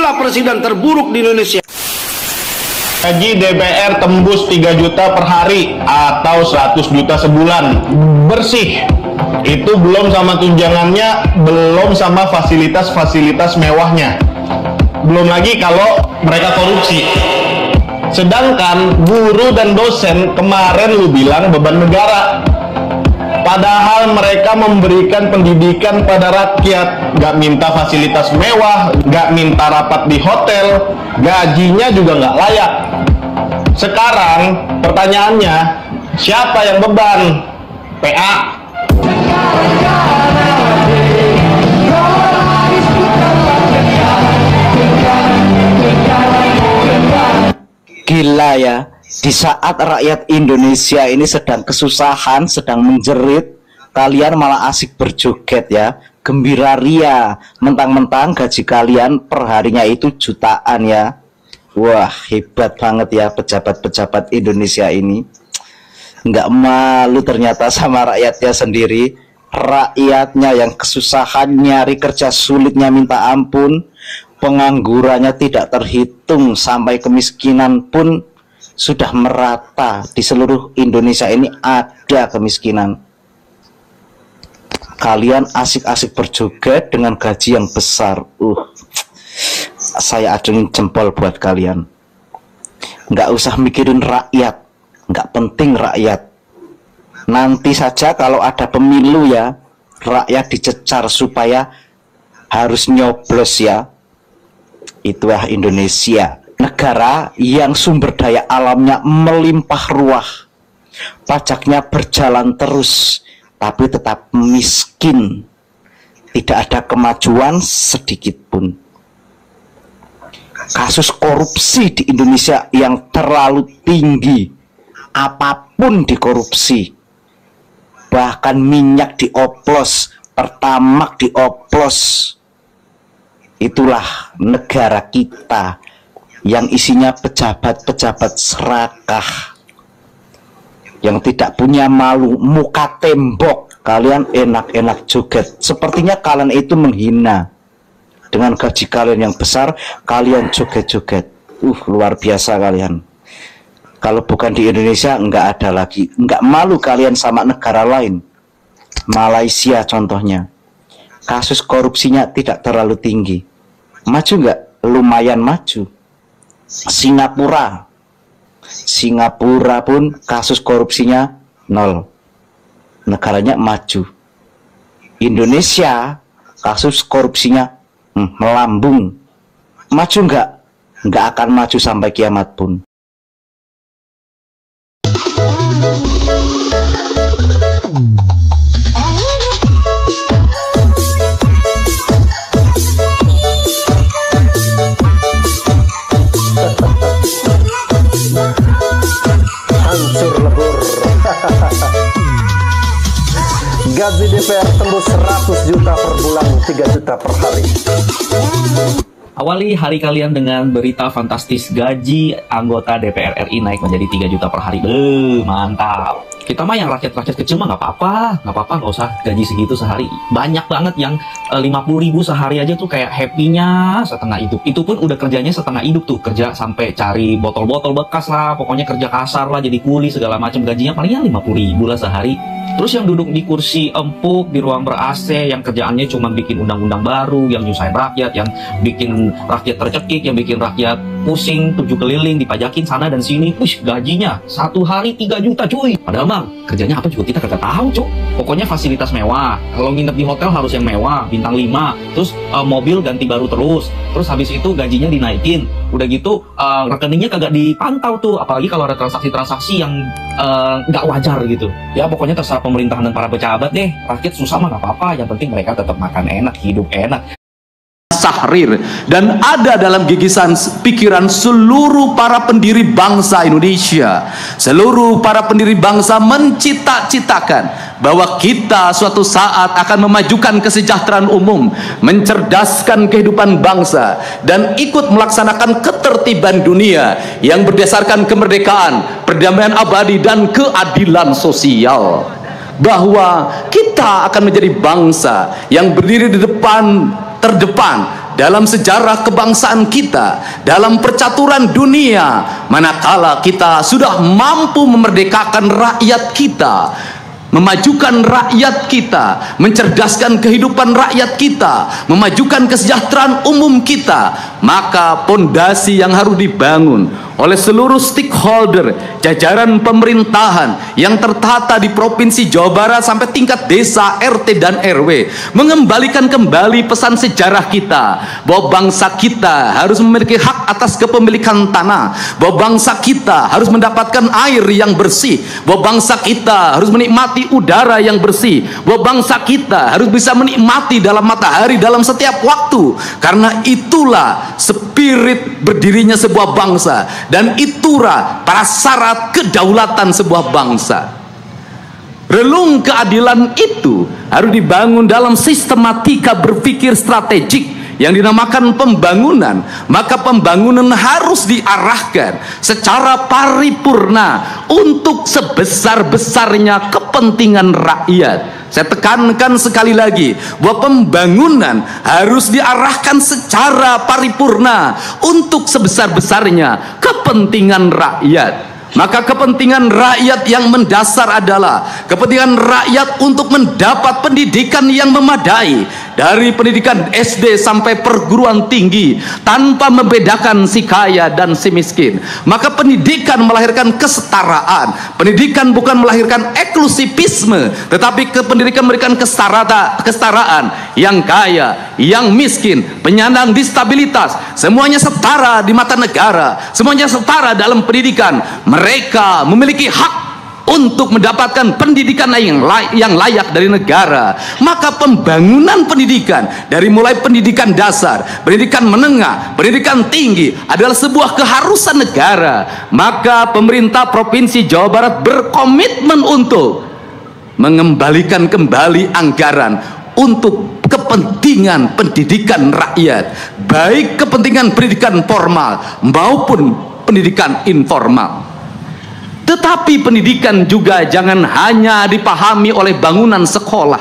inilah presiden terburuk di Indonesia. Gaji DPR tembus 3 juta per hari atau 100 juta sebulan bersih. Itu belum sama tunjangannya, belum sama fasilitas-fasilitas mewahnya, belum lagi kalau mereka korupsi. Sedangkan guru dan dosen kemarin lu bilang beban negara, padahal mereka memberikan pendidikan pada rakyat, gak minta fasilitas mewah, gak minta rapat di hotel, gajinya juga gak layak. Sekarang pertanyaannya, siapa yang beban? PA. Gila ya, di saat rakyat Indonesia ini sedang kesusahan, sedang menjerit, kalian malah asik berjoget ya, gembira ria, mentang-mentang gaji kalian per harinya itu jutaan ya. Wah, hebat banget ya pejabat-pejabat Indonesia ini. Nggak malu ternyata sama rakyatnya sendiri. Rakyatnya yang kesusahan nyari kerja sulitnya minta ampun, penganggurannya tidak terhitung, sampai kemiskinan pun sudah merata di seluruh Indonesia ini ada kemiskinan. Kalian asik-asik berjoget dengan gaji yang besar. Saya acungin jempol buat kalian. Nggak usah mikirin rakyat, nggak penting rakyat. Nanti saja kalau ada pemilu ya, rakyat dicecar supaya harus nyoblos ya. Itulah Indonesia, negara yang sumber daya alamnya melimpah ruah, pajaknya berjalan terus, tapi tetap miskin, tidak ada kemajuan sedikit pun. Kasus korupsi di Indonesia yang terlalu tinggi, apapun dikorupsi, bahkan minyak dioplos, pertamak dioplos. Itulah negara kita yang isinya pejabat-pejabat serakah yang tidak punya malu, muka tembok. Kalian enak-enak joget, sepertinya kalian itu menghina. Dengan gaji kalian yang besar, kalian joget-joget. Luar biasa kalian. Kalau bukan di Indonesia, nggak ada lagi. Nggak malu kalian sama negara lain. Malaysia contohnya, kasus korupsinya tidak terlalu tinggi. Maju nggak? Lumayan maju. Singapura pun kasus korupsinya 0. Negaranya maju. Indonesia kasus korupsinya melambung. Maju nggak? Nggak akan maju sampai kiamat pun. Hancur lebur. Gaji DPR tembus 100 juta per bulan, 3 juta per hari. Awali hari kalian dengan berita fantastis, gaji anggota DPR RI naik menjadi 3 juta per hari. Mantap. Kita mah yang rakyat-rakyat kecil mah nggak apa-apa, nggak usah gaji segitu sehari. Banyak banget yang 50.000 sehari aja tuh kayak happy-nya setengah hidup. Itu pun udah kerjanya setengah hidup tuh, kerja sampai cari botol-botol bekas lah, pokoknya kerja kasar lah, jadi kuli segala macam, gajinya palingnya 50.000 lah sehari. Terus yang duduk di kursi empuk, di ruang ber-AC, yang kerjaannya cuma bikin undang-undang baru, yang nyusahin rakyat, yang bikin rakyat tercekik, yang bikin rakyat pusing, 7 keliling, dipajakin sana dan sini. Gajinya 1 hari 3 juta cuy. Padahal bang, kerjanya apa juga kita kagak tahu cuy. Pokoknya fasilitas mewah. Kalau nginep di hotel harus yang mewah, bintang 5. Terus mobil ganti baru terus. Terus habis itu gajinya dinaikin. Udah gitu rekeningnya kagak dipantau tuh. Apalagi kalau ada transaksi-transaksi yang nggak wajar gitu. Ya pokoknya terserah pemerintahan dan para pejabat deh. Rakyat susah mah nggak apa-apa. Yang penting mereka tetap makan enak, hidup enak. Tahrir, dan ada dalam gigisan pikiran seluruh para pendiri bangsa Indonesia. Seluruh para pendiri bangsa mencita-citakan bahwa kita suatu saat akan memajukan kesejahteraan umum, mencerdaskan kehidupan bangsa, dan ikut melaksanakan ketertiban dunia yang berdasarkan kemerdekaan, perdamaian abadi, dan keadilan sosial. Bahwa kita akan menjadi bangsa yang berdiri di terdepan dalam sejarah kebangsaan kita, dalam percaturan dunia, manakala kita sudah mampu memerdekakan rakyat kita, memajukan rakyat kita, mencerdaskan kehidupan rakyat kita, memajukan kesejahteraan umum kita, maka pondasi yang harus dibangun oleh seluruh stakeholder jajaran pemerintahan yang tertata di Provinsi Jawa Barat sampai tingkat desa, RT dan RW, mengembalikan kembali pesan sejarah kita bahwa bangsa kita harus memiliki hak atas kepemilikan tanah, bahwa bangsa kita harus mendapatkan air yang bersih, bahwa bangsa kita harus menikmati udara yang bersih, bahwa bangsa kita harus bisa menikmati dalam matahari dalam setiap waktu. Karena itulah spirit berdirinya sebuah bangsa, dan itulah prasyarat kedaulatan sebuah bangsa. Relung keadilan itu harus dibangun dalam sistematika berpikir strategik yang dinamakan pembangunan. Maka pembangunan harus diarahkan secara paripurna untuk sebesar-besarnya kepentingan rakyat. Saya tekankan sekali lagi bahwa pembangunan harus diarahkan secara paripurna untuk sebesar-besarnya kepentingan rakyat. Maka kepentingan rakyat yang mendasar adalah kepentingan rakyat untuk mendapat pendidikan yang memadai, dari pendidikan SD sampai perguruan tinggi, tanpa membedakan si kaya dan si miskin. Maka pendidikan melahirkan kesetaraan. Pendidikan bukan melahirkan eksklusivisme, tetapi pendidikan memberikan kesetaraan. Yang kaya, yang miskin, penyandang disabilitas, semuanya setara di mata negara, semuanya setara dalam pendidikan. Mereka memiliki hak untuk mendapatkan pendidikan yang layak dari negara. Maka pembangunan pendidikan, dari mulai pendidikan dasar, pendidikan menengah, pendidikan tinggi, adalah sebuah keharusan negara. Maka pemerintah Provinsi Jawa Barat berkomitmen untuk mengembalikan kembali anggaran untuk kepentingan pendidikan rakyat, baik kepentingan pendidikan formal maupun pendidikan informal. Tetapi pendidikan juga jangan hanya dipahami oleh bangunan sekolah.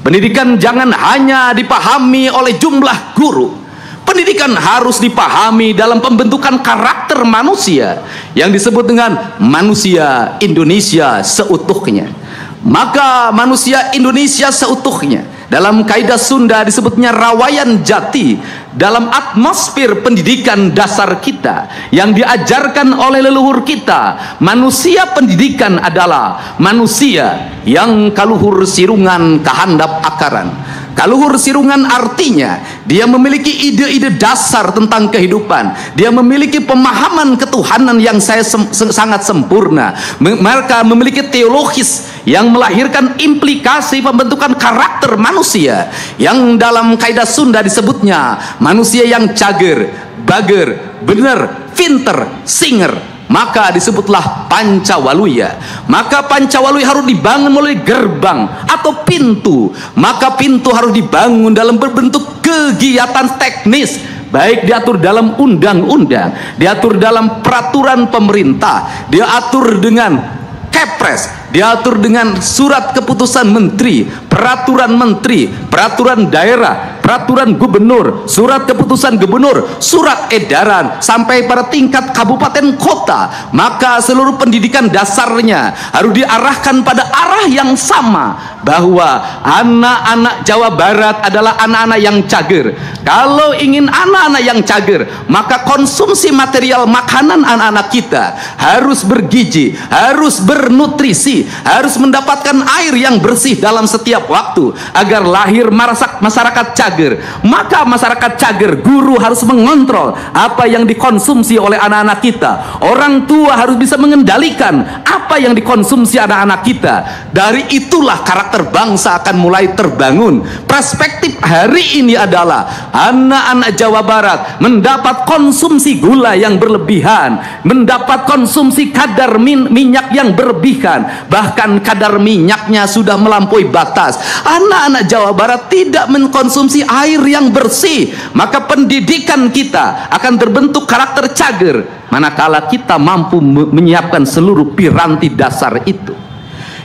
Pendidikan jangan hanya dipahami oleh jumlah guru. Pendidikan harus dipahami dalam pembentukan karakter manusia yang disebut dengan manusia Indonesia seutuhnya. Maka manusia Indonesia seutuhnya dalam kaidah Sunda disebutnya rawayan jati. Dalam atmosfer pendidikan dasar kita yang diajarkan oleh leluhur kita, manusia pendidikan adalah manusia yang kaluhur sirungan kahandap akaran. Kaluhur sirungan artinya dia memiliki ide-ide dasar tentang kehidupan, dia memiliki pemahaman ketuhanan yang sangat sempurna. Mereka memiliki teologis yang melahirkan implikasi pembentukan karakter manusia yang dalam kaidah Sunda disebutnya manusia yang cager, bager, bener, pinter, singer. Maka disebutlah Pancawaluya. Maka Pancawaluya harus dibangun melalui gerbang atau pintu. Maka pintu harus dibangun dalam berbentuk kegiatan teknis, baik diatur dalam undang-undang, diatur dalam peraturan pemerintah, diatur dengan Kepres, diatur dengan surat keputusan menteri, peraturan daerah, peraturan gubernur, surat keputusan gubernur, surat edaran, sampai pada tingkat kabupaten kota. Maka seluruh pendidikan dasarnya harus diarahkan pada arah yang sama, bahwa anak-anak Jawa Barat adalah anak-anak yang cager. Kalau ingin anak-anak yang cager, maka konsumsi material makanan anak-anak kita harus bergizi, harus bernutrisi, harus mendapatkan air yang bersih dalam setiap waktu, agar lahir masyarakat cager. Maka masyarakat cager, guru harus mengontrol apa yang dikonsumsi oleh anak-anak kita. Orang tua harus bisa mengendalikan apa yang dikonsumsi anak-anak kita. Dari itulah karakter bangsa akan mulai terbangun. Perspektif hari ini adalah anak-anak Jawa Barat mendapat konsumsi gula yang berlebihan, mendapat konsumsi kadar minyak yang berlebihan, bahkan kadar minyaknya sudah melampaui batas. Anak-anak Jawa Barat tidak mengkonsumsi air yang bersih. Maka pendidikan kita akan terbentuk karakter cager manakala kita mampu menyiapkan seluruh piranti dasar itu.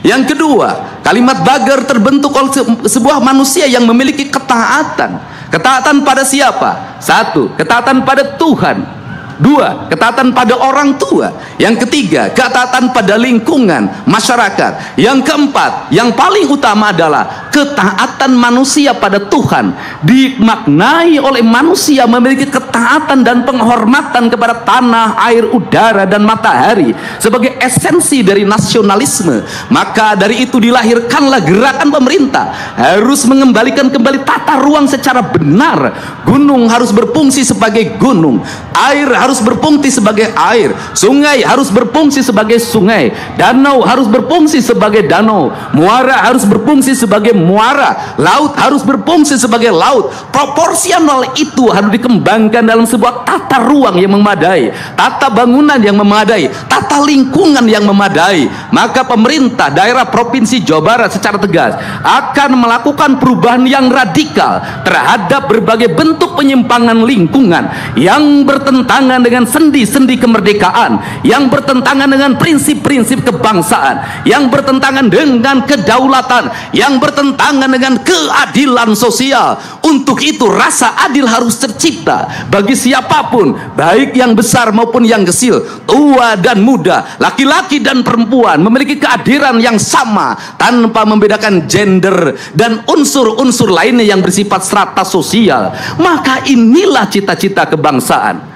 Yang kedua, Kalimat bagar terbentuk oleh sebuah manusia yang memiliki ketaatan. Ketaatan pada siapa? Satu, ketaatan pada Tuhan. Dua, ketaatan pada orang tua. Yang ketiga, ketaatan pada lingkungan masyarakat. Yang keempat, yang paling utama adalah ketaatan manusia pada Tuhan. Dimaknai oleh manusia memiliki ketaatan dan penghormatan kepada tanah, air, udara, dan matahari sebagai esensi dari nasionalisme. Maka dari itu dilahirkanlah gerakan pemerintah harus mengembalikan kembali tata ruang secara benar. Gunung harus berfungsi sebagai gunung, air harus berfungsi sebagai air, sungai harus berfungsi sebagai sungai, danau harus berfungsi sebagai danau, muara harus berfungsi sebagai muara, laut harus berfungsi sebagai laut. Proporsional itu harus dikembangkan dalam sebuah tata ruang yang memadai, tata bangunan yang memadai, tata lingkungan yang memadai. Maka pemerintah daerah Provinsi Jawa Barat secara tegas akan melakukan perubahan yang radikal terhadap berbagai bentuk penyimpangan lingkungan yang bertentangan dengan sendi-sendi kemerdekaan, yang bertentangan dengan prinsip-prinsip kebangsaan, yang bertentangan dengan kedaulatan, yang bertentangan dengan keadilan sosial. Untuk itu rasa adil harus tercipta bagi siapapun, baik yang besar maupun yang kecil, tua dan muda, laki-laki dan perempuan, memiliki kehadiran yang sama tanpa membedakan gender dan unsur-unsur lainnya yang bersifat strata sosial. Maka inilah cita-cita kebangsaan.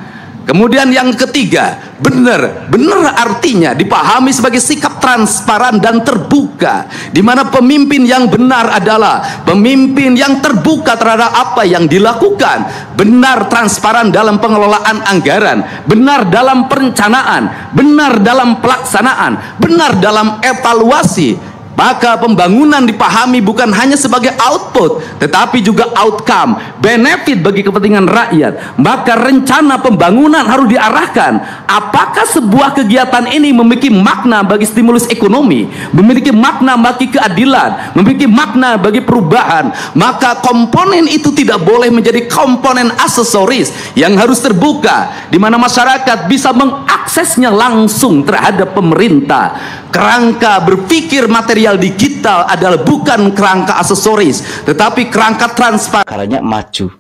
Kemudian yang ketiga, benar artinya dipahami sebagai sikap transparan dan terbuka, di mana pemimpin yang benar adalah pemimpin yang terbuka terhadap apa yang dilakukan, benar transparan dalam pengelolaan anggaran, benar dalam perencanaan, benar dalam pelaksanaan, benar dalam evaluasi. Maka pembangunan dipahami bukan hanya sebagai output, tetapi juga outcome, benefit bagi kepentingan rakyat. Maka rencana pembangunan harus diarahkan apakah sebuah kegiatan ini memiliki makna bagi stimulus ekonomi, memiliki makna bagi keadilan, memiliki makna bagi perubahan. Maka komponen itu tidak boleh menjadi komponen aksesoris yang harus terbuka, di mana masyarakat bisa mengaksesnya langsung terhadap pemerintah. Kerangka berpikir material digital adalah bukan kerangka aksesoris, tetapi kerangka transparan. Caranya maju.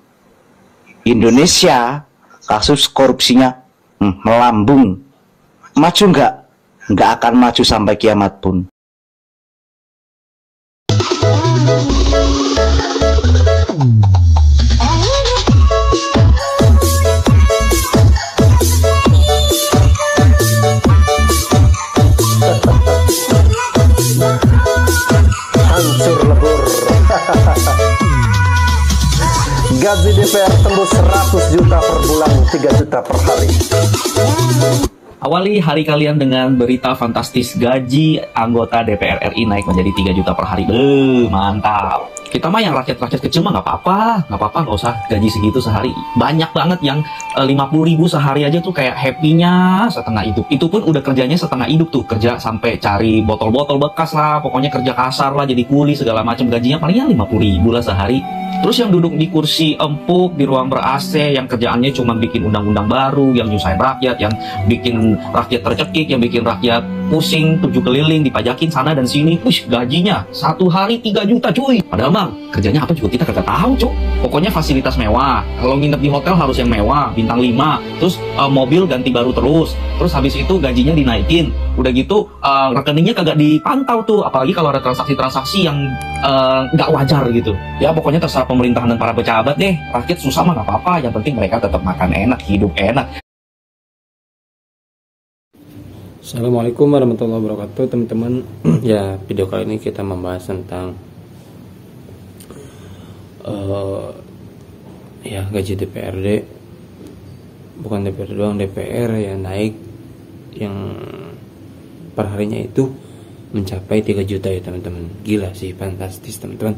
Indonesia kasus korupsinya melambung. Maju nggak? Nggak akan maju sampai kiamat pun. Hancur lebur. Gaji DPR tembus 100 juta per bulan, 3 juta per hari. Awali hari kalian dengan berita fantastis, gaji anggota DPR RI naik menjadi 3 juta per hari. Mantap. Kita mah yang rakyat-rakyat kecil mah nggak apa-apa, nggak usah gaji segitu sehari. Banyak banget yang 50.000 sehari aja tuh kayak happy-nya setengah hidup. Itu pun udah kerjanya setengah hidup tuh, kerja sampai cari botol-botol bekas lah, pokoknya kerja kasar lah, jadi kuli segala macam. Gajinya palingnya 50.000 lah sehari. Terus yang duduk di kursi empuk di ruang ber-AC, yang kerjaannya cuma bikin undang-undang baru, yang nyusahin rakyat, yang bikin rakyat tercekik, yang bikin rakyat pusing, tujuh keliling, dipajakin sana dan sini. Gajinya satu hari 3 juta cuy. Padahal bang, kerjanya apa juga kita kagak tahu cuy. Pokoknya fasilitas mewah. Kalau nginep di hotel harus yang mewah, bintang 5. Terus mobil ganti baru terus. Terus habis itu gajinya dinaikin. Udah gitu rekeningnya kagak dipantau tuh. Apalagi kalau ada transaksi-transaksi yang nggak wajar gitu. Ya pokoknya terserah pemerintahan dan para pejabat deh. Rakyat susah mah nggak apa-apa. Yang penting mereka tetap makan enak, hidup enak. Assalamualaikum warahmatullahi wabarakatuh, teman-teman. Ya, video kali ini kita membahas tentang gaji DPRD. Bukan DPR doang, DPR yang naik, yang perharinya itu mencapai 3 juta ya teman-teman. Gila sih, fantastis teman-teman.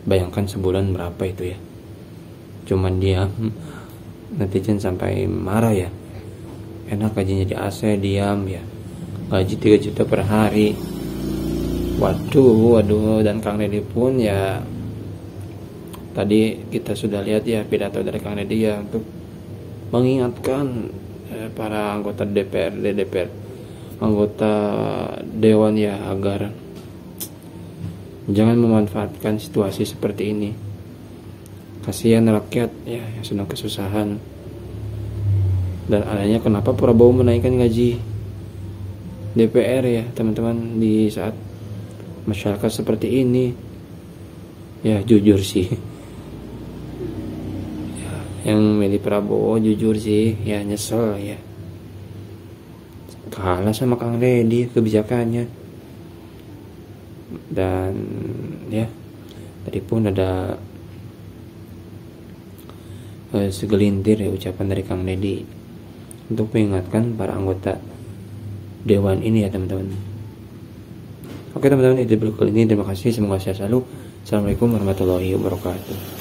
Bayangkan sebulan berapa itu ya. Cuman diam, netizen sampai marah ya. Enak gajinya di AC, diam ya. Gaji 3 juta per hari. Waduh, dan Kang Deddy pun ya, tadi kita sudah lihat ya pidato dari Kang Deddy ya, untuk mengingatkan para anggota DPR, anggota Dewan ya, agar Jangan memanfaatkan situasi seperti ini. Kasihan rakyat ya yang sedang kesusahan. Dan anehnya kenapa Prabowo menaikkan gaji DPR ya teman-teman di saat masyarakat seperti ini. Ya jujur sih ya, yang milih Prabowo jujur sih ya nyesel ya, kalah sama Kang Deddy kebijakannya. Dan ya tadi pun ada segelintir ya ucapan dari Kang Deddy untuk mengingatkan para anggota dewan ini ya teman-teman. Oke teman-teman, itu dulu kali ini, terima kasih, semoga sehat selalu. Assalamualaikum warahmatullahi wabarakatuh.